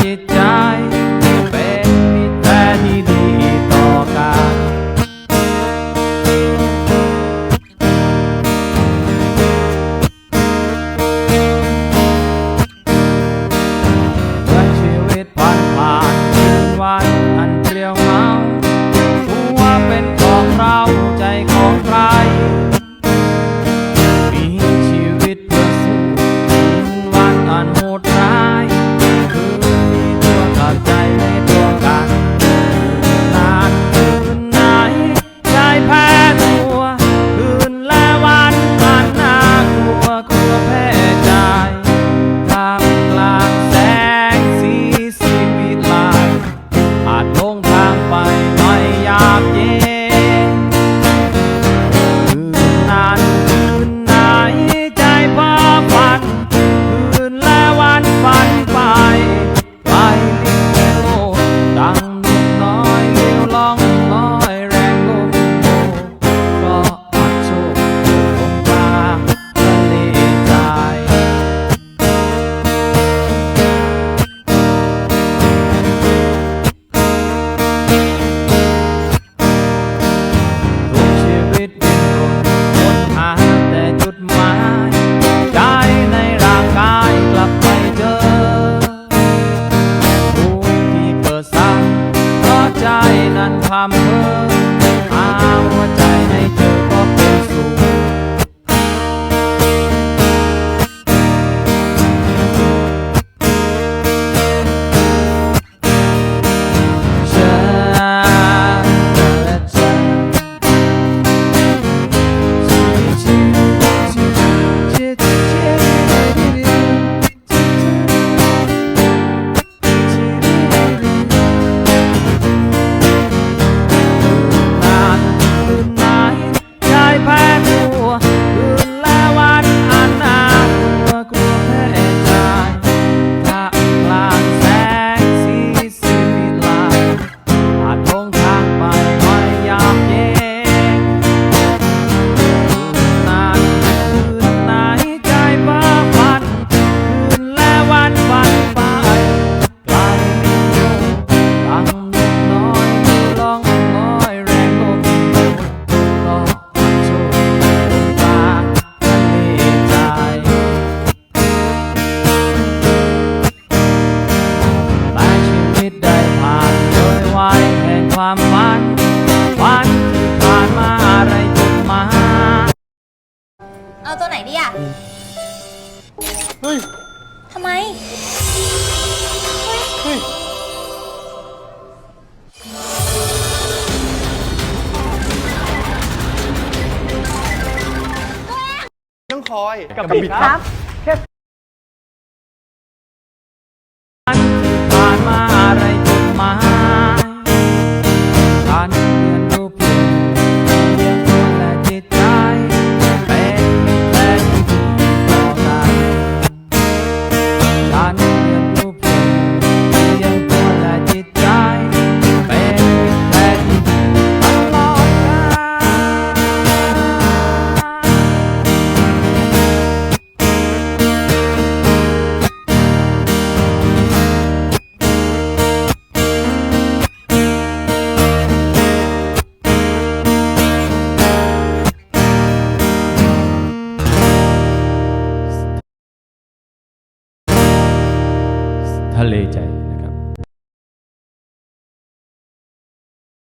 จิตใจเป็นมิตรแท้ที่ดีต่อกันเมื่อชีวิตผ่านคืนวันอันเปลี่ยวเหงาตัวเป็นของเราใจของใครมีชีวิตเพื่อสู้คืนวันอันโหดร้ายคือมีตัวกับใจในตัวกันนานคืนไหนใจแพ้ตัวคืนและวันอันน่ากลัวกลัวแพ้ใจท่ามกลางแสงสีวิไลอาจลงทางไปไม่ยากเย็นคืนนั้นคืนไหนใจเพ้อฝันคืนและวันฝันไปไปลิ้นเโลดดังนกน้อยเลี้ยวล่องลอยแรงลมโบกเพราะอัดโชคลงกลางทะเลใจทุกชีวิตดิ้นรนค้นหาแต่จุดหมายใจในร่างกายกลับไปเจอทุกที่เกิดซ้ำเพราะใจนั้นพร่ำเพ้อหาหัวใจไม่เจอก็เป็นสุขฉันและเธอคืนไหนใจแพ้ตัวคืนและวันอันน่ากลัวกลัวแพ้ใจท่ามกลางแสงสีวิไลอาจลงทางไปไม่ยากเย็นคืนนั้นคืนไหนใจเพ้อฝันคืนและวันฝันไปไกลลิบโลกดังนกน้อยล่องลอยแรงลมโบกเพราะอัดโชคลงกลางทะเลใจแต่ชีวิตได้ผ่านเลยวัยแห่งความฝันวันที่ผ่านมาอะไรจนมา เอาตัวไหนดีอ่ะ เฮ้ย ทำไม เฮ้ย ต้องคอยกับบิดครับ วันที่ผ่านมาอะไรจดหมายฉันเรียนรู้เพียงตัวและจิตใจเป็นมิตรแท้ที่ดีต่อกันฉันเรียนรู้เพียงตัวและจิตใจเป็นมิตรแท้ที่ดีตลอดกาลทะเลใจ